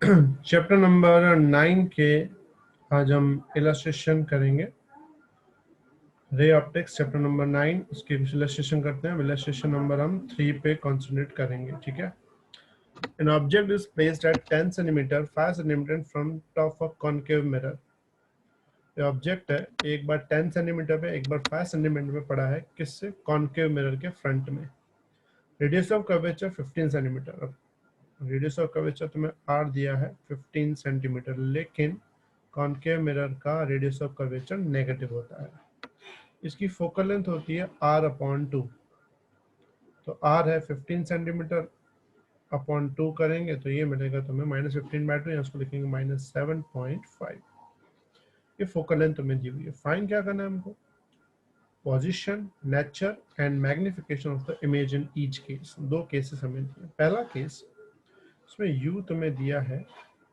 Chapter number 9 के आज हम इलस्ट्रेशन करेंगे। रे ऑप्टिक्स चैप्टर नंबर 9 उसके इलस्ट्रेशन करते हैं। इलस्ट्रेशन नंबर हम 3 पे कॉन्सेंट्रेट करेंगे, ठीक है। An object is placed at 10 cm 5 cm from top of concave mirror. ये ऑब्जेक्ट है, एक बार 10 सेंटीमीटर पे एक बार 5 सेंटीमीटर पे पड़ा है, किससे? कॉन्केव मिरर के फ्रंट में। Radius of curvature 15 centimetre. अब रेडियस ऑफ कर्वेचर तुम्हें आर दिया है 15 सेंटीमीटर, लेकिन कॉन्केव मिरर का रेडियस ऑफ कर्वेचर नेगेटिव होता है। इसकी फोकल लेंथ होती है r/2। तो r है 15 सेंटीमीटर अपॉन 2 करेंगे तो ये मिलेगा तुम्हें -15/2, या उसको लिखेंगे -7.5। ये फोकल लेंथ तुम्हें दी हुई है। फाइन क्या करना है हमको? Position, nature and magnification of the image in each case. दो केसेस हमें दिए। पहला केस, इसमें u तुम्हें दिया है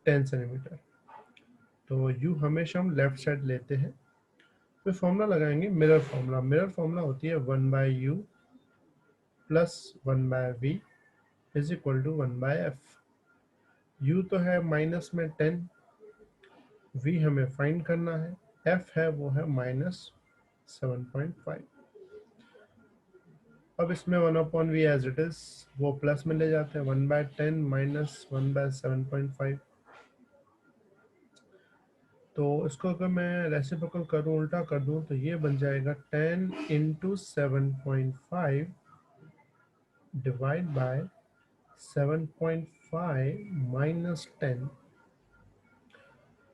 10 सेंटीमीटर, तो u हमेशा हम लेफ्ट साइड लेते हैं। फिर फॉर्मूला लगाएंगे मिरर फॉर्मूला। मिरर फॉर्मूला होती है 1/u plus 1/v is equal to 1/f। u तो है माइनस में 10, v हमें फाइंड करना है, f है वो है -7.5। अब इसमें 1/v एज इट इज वो प्लस में ले जाते हैं, 1/10 माइनस 1/7.5। तो इसको अगर मैं रेसिप्रोकल करूं, उल्टा कर दूं, तो ये बन जाएगा 10 इंटू 7.5 डिवाइड बाय 7.5 माइनस 10।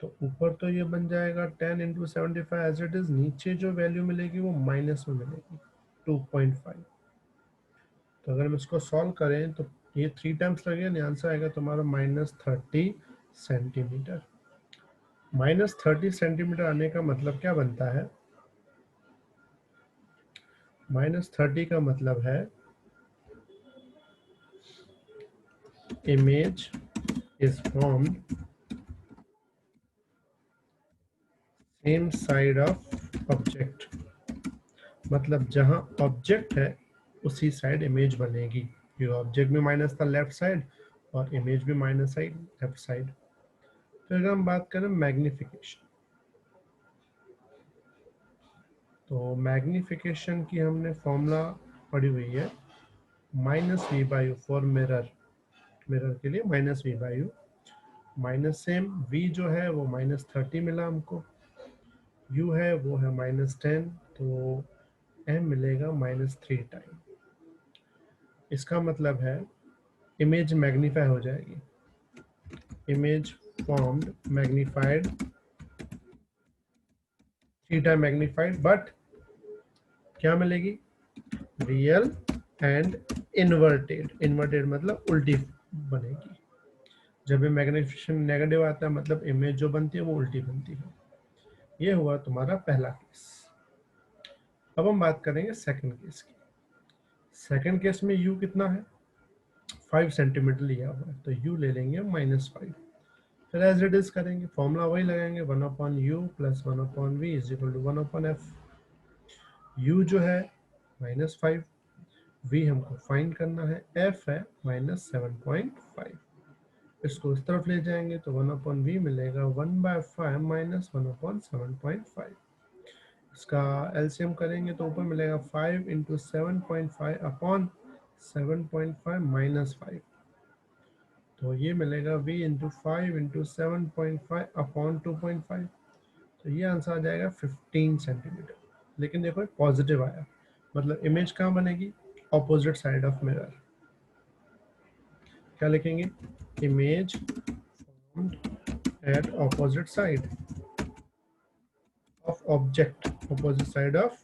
तो ऊपर तो ये बन जाएगा 10 इंटू 75 एज इट इज, नीचे जो वैल्यू मिलेगी वो माइनस में मिलेगी 2.5। तो अगर हम इसको सॉल्व करें तो ये 3 टाइम्स लगेगा, आंसर आएगा तुम्हारा -30 सेंटीमीटर। -30 सेंटीमीटर आने का मतलब क्या बनता है? -30 का मतलब है image is formed same side of object. मतलब जहां ऑब्जेक्ट है उसी साइड इमेज बनेगी। ये ऑब्जेक्ट भी माइनस था लेफ्ट साइड और इमेज भी माइनस साइड लेफ्ट साइड। फिर अगर हम बात करें मैग्निफिकेशन, तो मैग्निफिकेशन की हमने फॉर्मूला पढ़ी हुई है -v/u फॉर मिरर। मिरर के लिए -v/u। माइनस सेम v जो है वो -30 मिला हमको, u है वो है -10, तो m मिलेगा -3 टाइम। इसका मतलब है इमेज मैग्नीफाई हो जाएगी। Image formed magnified, 3 time magnified, but क्या मिलेगी? Real and inverted. इन्वर्टेड मतलब उल्टी बनेगी। जब ये मैग्निफिकेशन नेगेटिव आता है मतलब इमेज जो बनती है वो उल्टी बनती है। ये हुआ तुम्हारा पहला केस। अब हम बात करेंगे सेकंड केस की। सेकंड केस में u कितना है? 5 सेंटीमीटर लिया हुआ है, तो u ले लेंगे -5। फिर एज इट इज करेंगे, फॉर्मूला वही लगाएंगे 1/u plus 1/v is equal to 1/f। u जो है -5, v हमको फाइंड करना है, f है -7.5। इसको इस तरफ ले जाएंगे तो 1/v मिलेगा 1/5 माइनस 1/7.5। इसका एलसीएम करेंगे तो ऊपर मिलेगा 5 इंटू 7.5 अपॉन 7.5 माइनस 5। तो ये मिलेगा v इंटू 5 इंटू 7.5 अपॉन 2.5। तो ये आंसर आ जाएगा 15 सेंटीमीटर। लेकिन देखो पॉजिटिव आया, मतलब इमेज कहाँ बनेगी? Opposite side of mirror. क्या लिखेंगे? Image at opposite side of object. Opposite side of,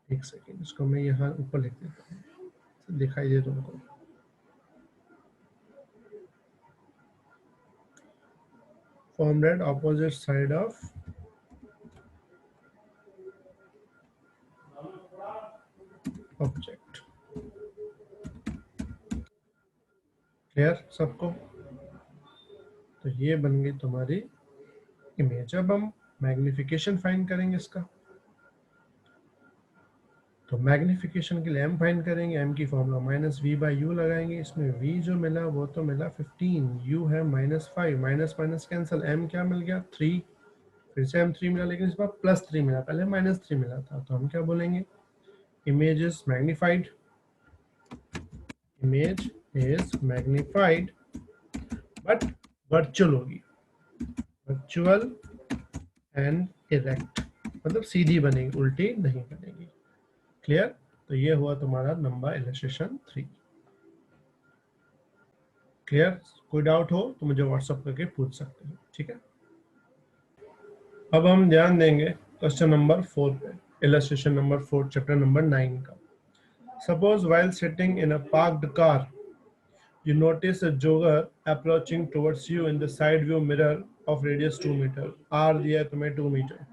एक सेकेंड इसको मैं यहाँ ऊपर लिख देता हूँ, दिखाई दे तुमको। formed at opposite side of object. Clear सबको? तो ये बन गई तुम्हारी इमेज। अब हम मैग्निफिकेशन फाइंड करेंगे इसका। तो मैग्निफिकेशन के लिए m फाइंड करेंगे, m की formula minus V by U लगाएंगे, इसमें v जो मिला वो तो मिला 15, u है -5, माइनस माइनस कैंसिल, m क्या मिल गया 3, फिर से m3 मिला, लेकिन इस बार +3 मिला, पहले -3 मिला था, तो हम क्या बोलेंगे, image is magnified, image is magnified but virtual होगी, वर्चुअल एंड इरेक्ट, मतलब सीधी बनेगी, उल्टी नहीं बनेगी। क्लियर? तो ये हुआ तुम्हारा नंबर इलस्ट्रेशन 3। क्लियर? कोई डाउट हो तो मुझे व्हाट्सएप करके पूछ सकते हो, ठीक है। अब हम ध्यान देंगे क्वेश्चन नंबर 4 पे, इलस्ट्रेशन नंबर 4 चैप्टर नंबर 9 का। Suppose while sitting in a parked car you notice a jogger approaching towards you in the side view mirror of radius 2 meter, r दिया है तुम्हें 2 metre.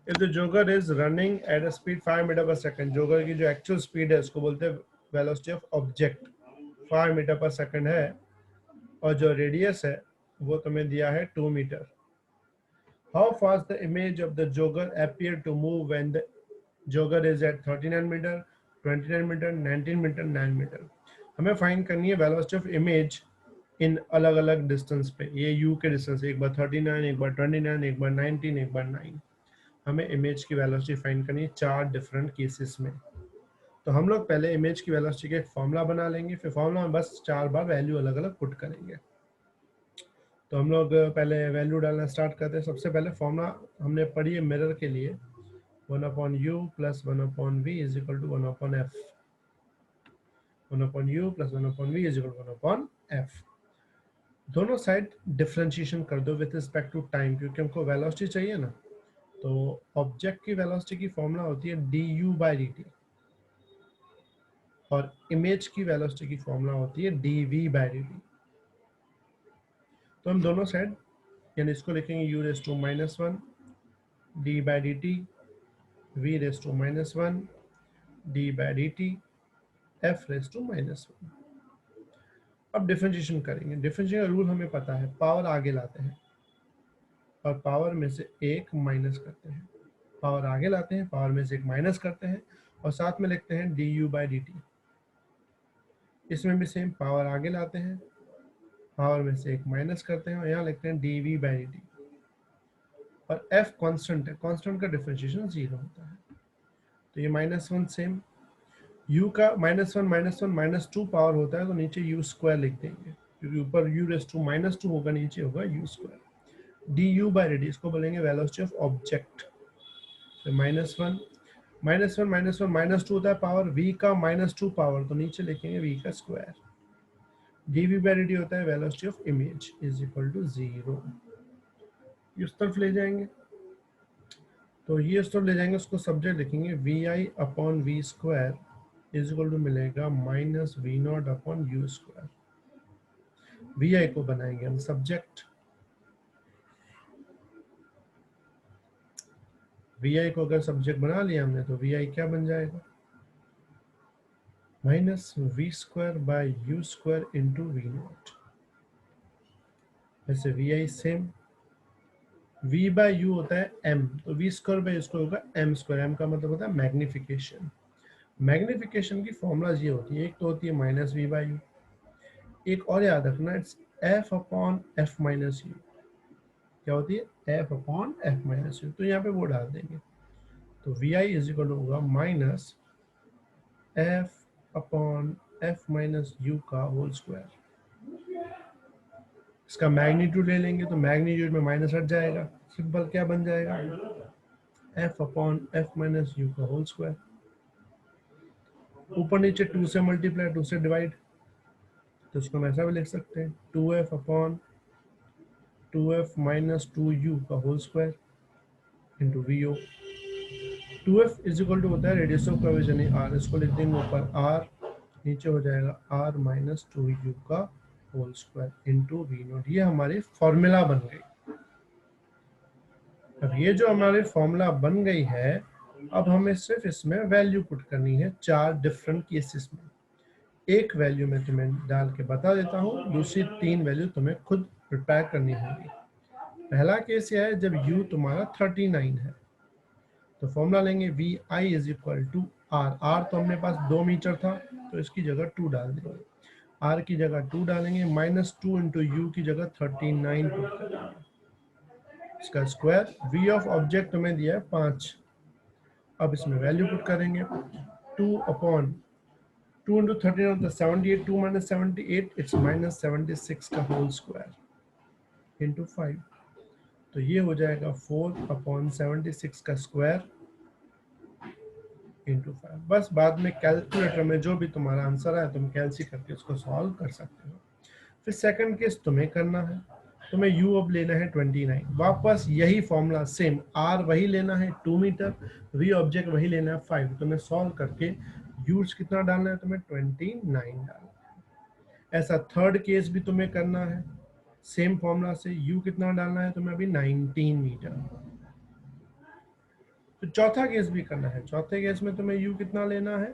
If the jogger is running at a speed 5 metre per second, jogger की जो actual speed है उसको बोलते हैं velocity of object, 5 metre per second है, और जो रेडियस है वो तुम्हें दिया है 2 metre. How fast the image of the jogger appear to move when the jogger is at 39 metre, 29 metre, 19 metre, 9 metre. हमें फाइंड करनी है वेलोसिटी ऑफ इमेज इन अलग अलग डिस्टेंस पे, ये u के डिस्टेंस, एक बार 39, एक बार 29, एक बार 19, एक बार 9। हमें इमेज की वेलोसिटी फाइंड करनी है 4 डिफरेंट केसेस में। तो हम लोग पहले इमेज की वेलोसिटी का एक फॉर्मूला बना लेंगे, फिर फॉर्मूला में बस 4 बार वैल्यू अलग अलग पुट करेंगे। तो हम लोग पहले वैल्यू डालना स्टार्ट करते हैं। सबसे पहले फॉर्मूला हमने पढ़ी है मिरर के लिए, 1/u + 1/v = 1/f, 1/u + 1/v = 1/f। दोनों साइड डिफरेंशिएशन कर दो विद रिस्पेक्ट टू टाइम, क्योंकि हमको वेलोसिटी चाहिए ना। तो ऑब्जेक्ट की वेलोसिटी की फॉर्मूला होती है du/dt, और इमेज की वेलोसिटी की फॉर्मूला होती है dv/dt। तो हम दोनों साइड यानी इसको लिखेंगे u⁻⁻1 d/dt, v⁻⁻1 d/dt, f⁻⁻1। अब डिफरेंशिएशन करेंगे। डिफरेंशिएशन का रूल हमें पता है, पावर आगे लाते हैं और पावर में से एक माइनस करते हैं, पावर आगे लाते हैं, पावर में से एक माइनस करते हैं, और साथ में लिखते हैं du/dt। इसमें भी सेम, पावर आगे लाते हैं, पावर में से एक माइनस करते हैं, और यहाँ लिखते हैं dv/dt। और f कांस्टेंट है, कांस्टेंट का डिफरेंशिएशन 0 होता है। तो ये -1 सेम, u का -1 -2 पावर होता है, तो नीचे u² लिख देंगे, क्योंकि ऊपर u⁻² होगा, नीचे होगा u²। du/dt इसको बोलेंगे वेलोसिटी ऑफ ऑब्जेक्ट। तो -1 -2 होता है पावर, v का -2 पावर, तो नीचे लिखेंगे v का स्क्वायर। dv/dt होता है वेलोसिटी ऑफ इमेज = 0। इस तरफ ले जाएंगे, तो ये इस तरफ ले जाएंगे, उसको सब्जेक्ट लिखेंगे vi/v² मिलेगा -v0/u²। vi को बनाएंगे हम सब्जेक्ट, vi को अगर सब्जेक्ट बना लिया हमने तो vi क्या बन जाएगा, -v²/u² × v0। ऐसे vi सेम, v/u होता है m, तो v²/u² होगा m², m का मतलब होता है मैग्निफिकेशन। मैग्निफिकेशन की फॉर्मूलाज ये होती है, एक तो होती है -v/u, एक और याद रखना, इट्स f/f-u। क्या होती है, f/f-u, तो यहाँ पे वो डाल देंगे, तो vi होगा -f/f-u²। इसका मैग्नीट्यूड ले लेंगे, तो मैग्नीट्यूड में माइनस हट जाएगा, सिंपल क्या बन जाएगा, f/f-u²। ऊपर नीचे 2 से मल्टीप्लाई, 2 से डिवाइड, तो इसको हम ऐसा भी लिख सकते हैं 2f/2f - 2u² × vo। 2f = होता है रेडियस ऑफ कर्वेचर यानी r, इसको लिख देंगे ऊपर r, नीचे हो जाएगा r - 2u² × v0। ये हमारी फॉर्मूला बन गई। अब ये जो हमारी फॉर्मूला बन गई है, अब हमें सिर्फ इसमें वैल्यू पुट करनी है 4 डिफरेंट केसेस में। एक वैल्यू मैं तुम्हें डाल के बता देता हूँ, दूसरी 3 वैल्यू तुम्हें खुद प्रिपेयर करनी होगी। पहला केस यह है जब u तुम्हारा 39 है, तो फॉर्मूला लेंगे vi = आर तो हमने पास 2 मीटर था, तो इसकी जगह 2 डाल देंगे। आर की जगह 2 डालेंगे, -2 इंटू यू की जगह 39 पुट करेंगे, इसका स्क्वायर। वी ऑफ ऑब्जेक्ट हमें दिया है 5, अब इसमें वैल्यू पुट करेंगे। 2 अपॉन 2 इंटू 13 होता है 78, 2 माइनस 78 इट्स -76 का होल स्क्वायर इंटू 5, तो ये हो जाएगा 4 अपॉन 76 का स्क्वायर इंटू 5। बस बाद में कैलकुलेटर में जो भी तुम्हारा आंसर है तुम कैलसी करके उसको सॉल्व कर सकते हो। फिर सेकंड केस तुम्हें करना है, तुम्हें u अब लेना है 29, वापस यही फॉर्मूला सेम, r वही लेना है 2 मीटर, v ऑब्जेक्ट वही लेना है 5, तुम्हें सॉल्व करके u कितना डालना है, तुम्हें 29 डालना है। ऐसा थर्ड केस भी तुम्हें करना है, सेम फॉर्मूला से u कितना डालना है तुम्हें अभी 19 मीटर। तो चौथा केस भी करना है, चौथे केस में तुम्हें u कितना लेना है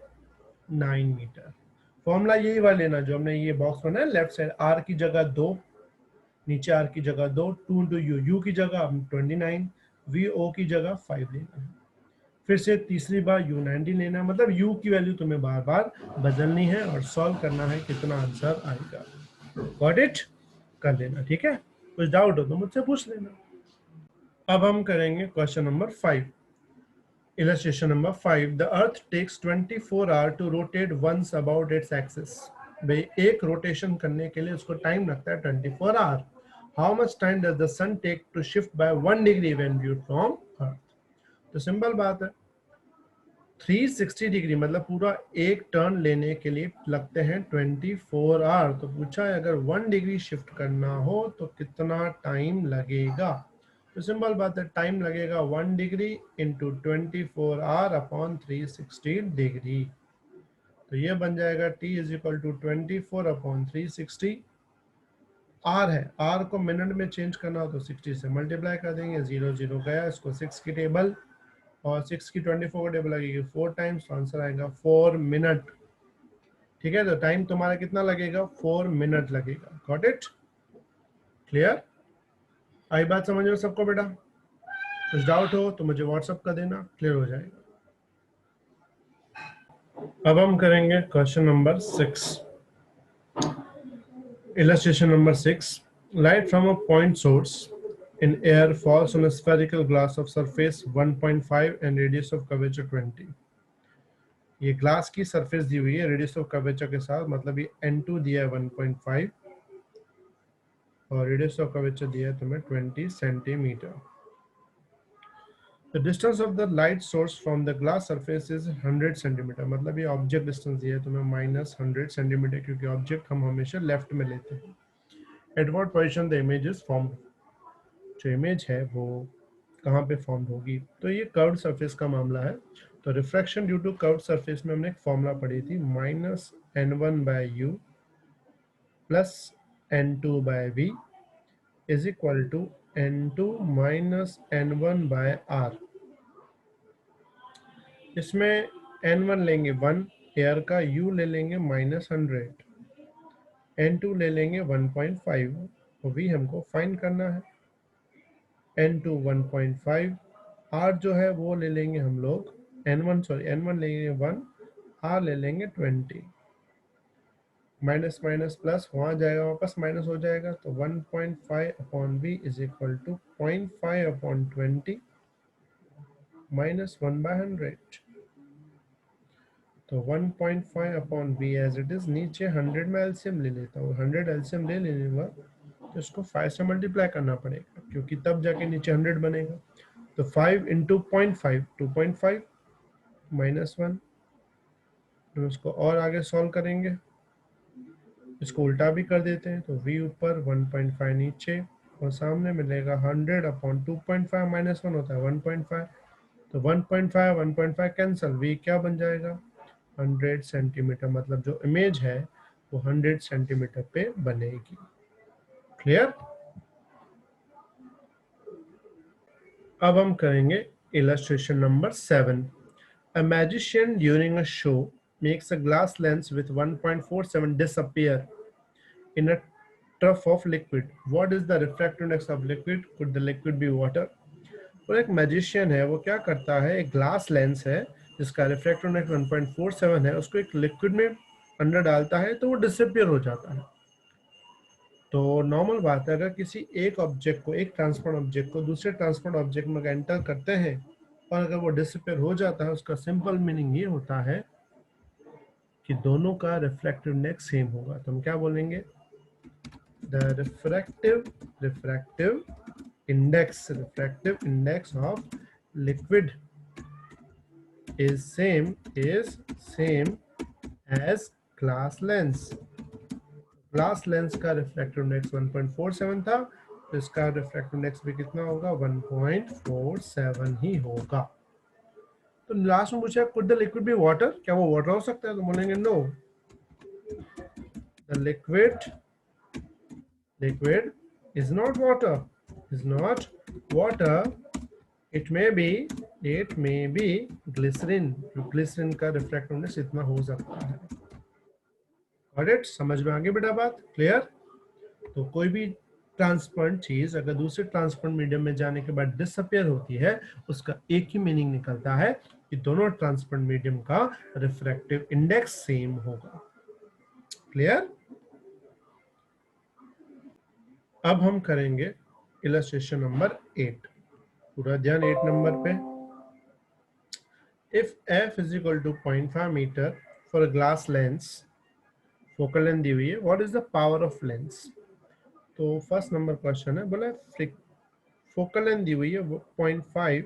9 मीटर। फॉर्मूला यही वाला लेना जो हमने ये बॉक्स बनाया लेफ्ट साइड, r की जगह 2, नीचे r की जगह 2, 2 इंटू यू, यू की जगह 29, वी ओ की जगह 5 लेना है। फिर से तीसरी बार u 90 लेना है, मतलब u की वैल्यू तुम्हें बार बार बदलनी है और सॉल्व करना है कितना आंसर आएगा। गॉट इट, कर लेना, ठीक है। कुछ डाउट हो तो मुझसे पूछ लेना। अब हम करेंगे question number 5, illustration number 5। the earth takes 24 hours to rotate once about its axis। भाई एक रोटेशन करने के लिए उसको टाइम लगता है 24 hour. How much time does the sun take to shift by 1 degree when viewed from earth. तो simple बात है, 360 डिग्री मतलब पूरा एक टर्न लेने के लिए लगते हैं 24 आवर। तो पूछा है अगर 1 डिग्री शिफ्ट करना हो तो कितना टाइम लगेगा। तो सिंपल बात है, टाइम लगेगा 1 degree into 24 hour upon 360 degree. तो ये बन जाएगा t is equal to 24 upon 360। r है, r को मिनट में चेंज करना हो तो 60 से मल्टीप्लाई कर देंगे, 0 0 गया, इसको 6 की टेबल और 6 की 24 को टेबल लगेगी 4 टाइम्स, तो आंसर आएगा 4 मिनट। ठीक है, तो टाइम तुम्हारा कितना लगेगा, 4 मिनट लगेगा। गॉट इट, क्लियर, आई बात समझ में सबको बेटा। कुछ डाउट हो तो मुझे व्हाट्सअप कर देना, क्लियर हो जाएगा। अब हम करेंगे question number 6, illustration number 6। light from a point source in air falls on a spherical glass of surface 1.5 and radius of curvature 20। ये ग्लास की सरफेस दी हुई है रेडियस ऑफ कर्वेचर के साथ, मतलब ये n2 दिया है 1.5 और रेडियस ऑफ कर्वेचर दिया है तुम्हें 20 centimetre. The distance of the light source from the glass surface is 100 centimetre, मतलब ये ऑब्जेक्ट डिस्टेंस दिया है तुम्हें -100 सेंटीमीटर, क्योंकि ऑब्जेक्ट हम हमेशा लेफ्ट में लेते हैं। At what position the image is formed, जो इमेज है वो कहाँ पे फॉर्म होगी। तो ये कर्व्ड सरफेस का मामला है। तो refraction due to curved surface में हमने एक फॉर्मूला पढ़ी थी, -n1/u plus n2/v is equal to n2 minus n1/r। इसमें n1 लेंगे 1 एयर का, u ले लेंगे -100, n2 ले लेंगे 1.5 और v हमको फाइंड करना है। n2 1.5, r जो है वो ले लेंगे हम लोग n1 लेंगे 1, r ले लेंगे 20, माइनस माइनस प्लस वहाँ जाएगा वापस माइनस हो जाएगा, तो 1.5 upon v is equal to 0.5 upon 20 minus 1/100। तो 1.5 upon v as it is, नीचे 100 में एलसीएम ले लेता हूँ, 100 एलसीएम ले लेने के बाद तो इसको 5 से मल्टीप्लाई करना पड़ेगा, क्योंकि तब जाके नीचे 100 बनेगा। तो 5 इंटू 0.5 2.5 माइनस 1, तो उसको और आगे सॉल्व करेंगे, इसको उल्टा भी कर देते हैं, तो v ऊपर 1.5 नीचे और सामने मिलेगा 100 अपॉन 2.5 माइनस 1 होता है 1.5, तो 1.5 1.5 कैंसिल, v क्या बन जाएगा 100 सेंटीमीटर, मतलब जो इमेज है वो 100 सेंटीमीटर पे बनेगी। क्लियर। अब हम करेंगे illustration number 7। A magician during a show makes a glass lens with 1.47 disappear in a trough of liquid। What is the refractive index of liquid? Could the liquid be water? और एक magician है, वो क्या करता है, एक glass lens है जिसका रिफ्रैक्टिव इंडेक्स 1.47 है, उसको एक लिक्विड में अंदर डालता है तो वो डिसअपियर हो जाता है। तो नॉर्मल बात है, अगर किसी एक ऑब्जेक्ट को, एक ट्रांसपेरेंट ऑब्जेक्ट को दूसरे ट्रांसपेरेंट ऑब्जेक्ट में एंटर करते हैं और अगर वो डिसअपियर हो जाता है, उसका सिंपल मीनिंग ये होता है कि दोनों का रिफ्रैक्टिव इंडेक्स सेम होगा। तो हम क्या बोलेंगे, the refractive index of liquid is same as glass lens। Glass lens का रिफ्रैक्टिव इंडेक्स 1.47 था, तो इसका रिफ्रैक्टिव इंडेक्स भी कितना होगा, 1.47 ही होगा। तो लास्ट में पूछा could the liquid be water, क्या वो वाटर हो सकता है, तो बोलेंगे no, the liquid is not water, it may be glycerine. Glycerine का रिफ्रैक्टिव इंडेक्स इतना हो सकता है। Got it? समझ में आगे बेटा बात? क्लियर? तो कोई भी ट्रांसपेरेंट चीज अगर दूसरे ट्रांसपेरेंट मीडियम में जाने के बाद डिसअपियर होती है, उसका एक ही मीनिंग निकलता है कि दोनों ट्रांसपेरेंट मीडियम का रिफ्रैक्टिव इंडेक्स सेम होगा। क्लियर? अब हम करेंगे इलस्ट्रेशन नंबर 8। पूरा ध्यान 8 नंबर पे। If f is equal to 0.5 metre for a glass lens, focal length दी हुई है, what is the power of lens. तो फर्स्ट नंबर क्वेश्चन है, बोला फोकल लेंथ दी हुई है 0.5,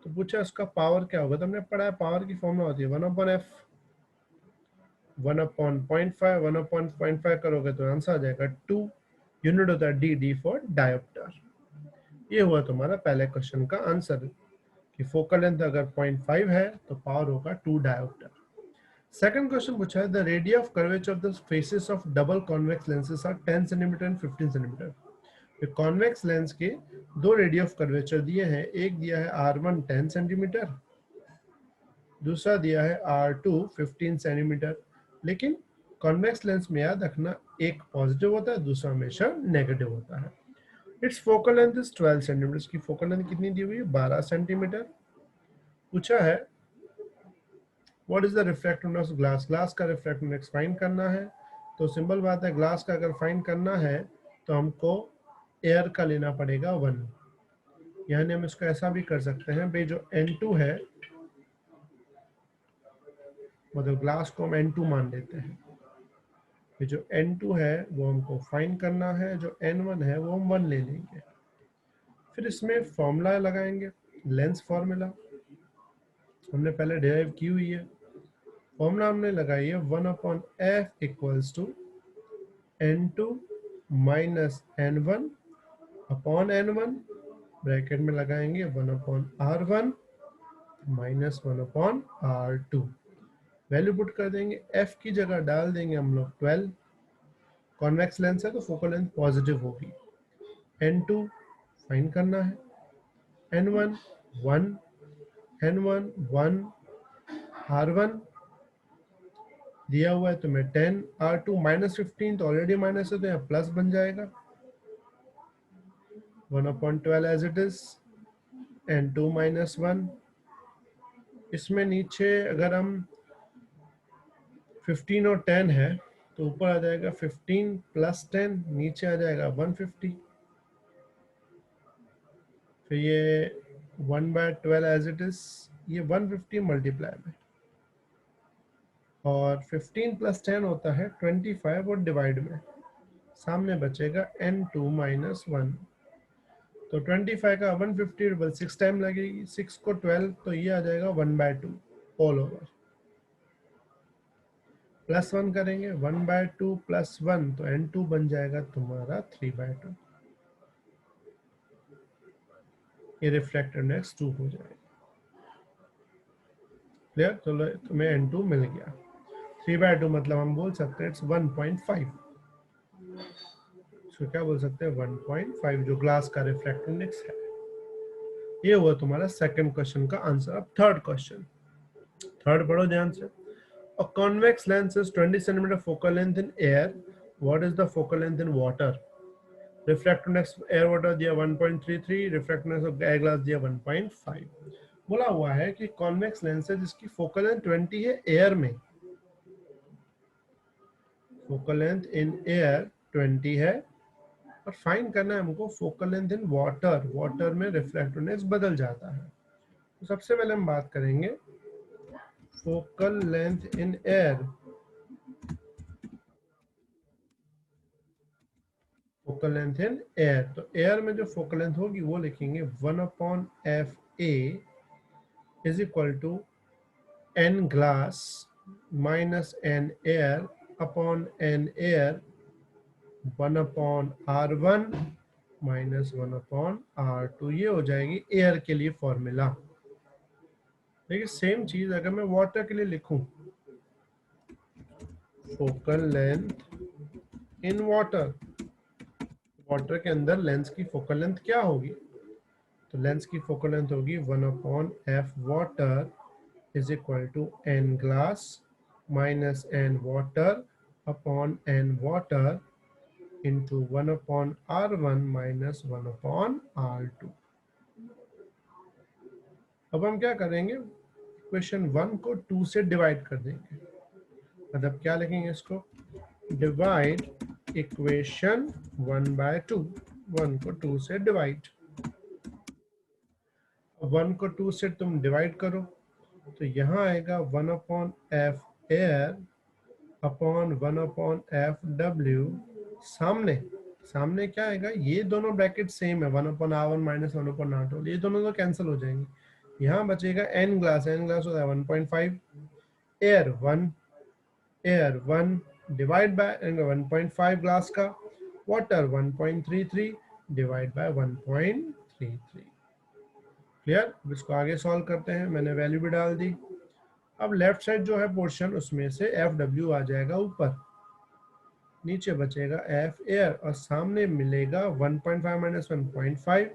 तो पूछा उसका पावर क्या होगा। तो हमने पढ़ा है पावर की फॉर्मूला होती है 1/f, 1/0.5, 1/0.5 करोगे तो आंसर आ जाएगा 2। यूनिट होता है डी फॉर डायोप्टर। ये हुआ तुम्हारा पहले क्वेश्चन का आंसर कि फोकल लेंथ अगर 0.5 है तो पावर होगा 2 डायोप्टर। सेकंड क्वेश्चन पूछा है the radius of curvature of the faces of double convex lenses are 10 centimetre and 15 centimetre. Convex lens के दो रेडियस ऑफ कर्वेचर दिए हैं, एक दिया है R1 10 सेंटीमीटर, दूसरा दिया है R2 15 सेंटीमीटर। लेकिन कॉन्वेक्स लेंस में याद रखना एक पॉजिटिव होता है, दूसरा हमेशा नेगेटिव होता है। It's focal length is 12 centimetre. इसकी फोकल लेंथ कितनी दी हुई है, 12 सेंटीमीटर। पूछा है what is the refractive index of glass. Glass का रिफ्रैक्टिव इंडेक्स फाइंड करना है। तो सिंपल बात है, ग्लास का अगर फाइंड करना है तो हमको एयर का लेना पड़ेगा 1। यानी हम इसको ऐसा भी कर सकते हैं भाई, जो N2 है, मतलब ग्लास को हम N2 मान लेते हैं। जो N2 है वो हमको फाइंड करना है, जो N1 है वो हम 1 ले लेंगे। फिर इसमें फॉर्मूला लगाएंगे, लेंस फॉर्मूला हमने पहले डिराइव की हुई है। फॉर्मूला हमने लगाई है 1/f equals to N2 minus N1 upon N1, bracket में लगाएंगे 1/R1 minus 1/R2। Value put कर देंगे, f की जगह डाल देंगे हम लोग 12। कॉन्वेक्स लेंस है तो फोकल लेंथ पॉजिटिव होगी। N2 फाइंड करना है, N1 1, N1 1, R1 दिया हुआ है तो मैं 10, R2 माइनस 15 तो ऑलरेडी माइनस है तो यहाँ प्लस बन जाएगा 1/12 as it is, N2 minus 1। इसमें नीचे अगर हम 15 और 10 है तो ऊपर आ जाएगा 15 प्लस 10, नीचे आ जाएगा 150। फिर ये 1/12 एज इट इज, ये 150 मल्टीप्लाई में, और 15 प्लस 10 होता है 25 और डिवाइड में, सामने बचेगा N2 माइनस 1। तो 25 का 150 डबल 6 टाइम लगेगी, 6 को 12 तो ये आ जाएगा 1/2 ऑल ओवर। प्लस 1 करेंगे, 1/2 प्लस 1 तो N2 बन जाएगा तुम्हारा 3/2। ये रिफ्रैक्टिव इंडेक्स 2 हो जाएगा। क्लियर? तो तुम्हें N2 मिल गया। 3/2 मतलब हम बोल सकते हैं इट्स 1.5। इसको क्या बोल सकते हैं, 1.5, जो ग्लास का रिफ्रैक्टिव इंडेक्स है। ये हुआ तुम्हारा सेकंड क्वेश्चन का आंसर। अब थर्ड क्वेश्चन, थर्ड पढ़ो ध्यान से। A convex lens is 20 centimeter focal length in air. What is the focal length in water? Refractive index air water दिया 1.33, refractive index of air glass दिया 1.5। बोला हुआ है कि कॉन्वेक्स लेंस है जिसकी फोकल लेंथ 20 है एयर में, फोकल लेंथ इन एयर 20 है, और फाइंड करना है हमको focal length in water, water में रिफ्रैक्टिव इंडेक्स बदल जाता है। तो सबसे पहले हम बात करेंगे focal length in air, focal length in air. तो एयर में जो फोकल लेंथ होगी वो लिखेंगे 1/FA is equal to n glass minus n air upon n air 1/R1 minus 1/R2। ये हो जाएगी एयर के लिए फॉर्मूला। देखिए सेम चीज अगर मैं वाटर के लिए लिखूं, focal length in water, water के अंदर लेंस की फोकल लेंथ क्या होगी? तो लेंस की फोकल लेंथ होगी 1/F water is equal to n glass minus n water upon n water into 1/R1 minus 1/R2। अब हम क्या करेंगे, इक्वेशन 1 को 2 से डिवाइड कर देंगे। मतलब क्या लिखेंगे इसको, डिवाइड इक्वेशन 1/2, 1 को 2 से डिवाइड। 1 को 2 से तुम डिवाइड करो तो यहाँ आएगा 1/F air upon 1/F W। सामने क्या आएगा, ये दोनों ब्रैकेट सेम है, 1/R1 माइनस 1/R2, ये दोनों तो कैंसिल हो जाएंगे। यहाँ बचेगा n ग्लास, n ग्लास होता है 1.5, air 1, air 1 divide by 1.5 glass का, वाटर 1.33 डिवाइड बाय 1.33। क्लियर? अब इसको आगे सॉल्व करते हैं, मैंने वैल्यू भी डाल दी। अब लेफ्ट साइड जो है पोर्शन उसमें से FW आ जाएगा ऊपर, नीचे बचेगा F एयर, और सामने मिलेगा 1.5 माइनस 1.5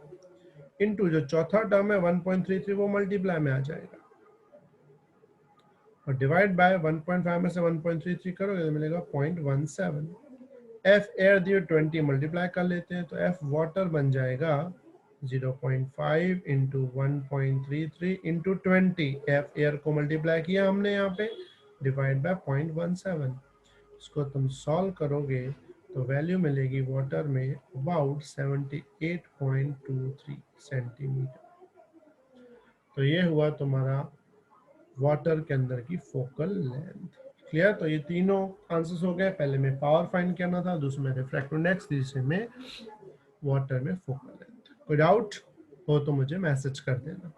इंटू जो चौथा टर्म है 1.33 वो मल्टीप्लाई में आ जाएगा, और डिवाइड बाय 1.5 में से 1.33 करोगे तो मिलेगा 0.17। F एयर दिए 20 मल्टीप्लाई कर लेते हैं तो F वाटर बन जाएगा 0.5 इंटू 1.33 इंटू 20। F एयर को मल्टीप्लाई किया हमने यहाँ पे, डिवाइड बाय 0.17। इसको तुम सॉल्व करोगे तो वैल्यू मिलेगी वाटर में अबाउट 78.23 सेंटीमीटर। तो ये हुआ तुम्हारा वाटर के अंदर की फोकल लेंथ। क्लियर? तो ये तीनों आंसर्स हो गए। पहले में पावर फाइंड करना था, दूसरे में रिफ्रैक्टिव इंडेक्स, तीसरे में वाटर में फोकल लेंथ। कोई डाउट हो तो मुझे मैसेज कर देना।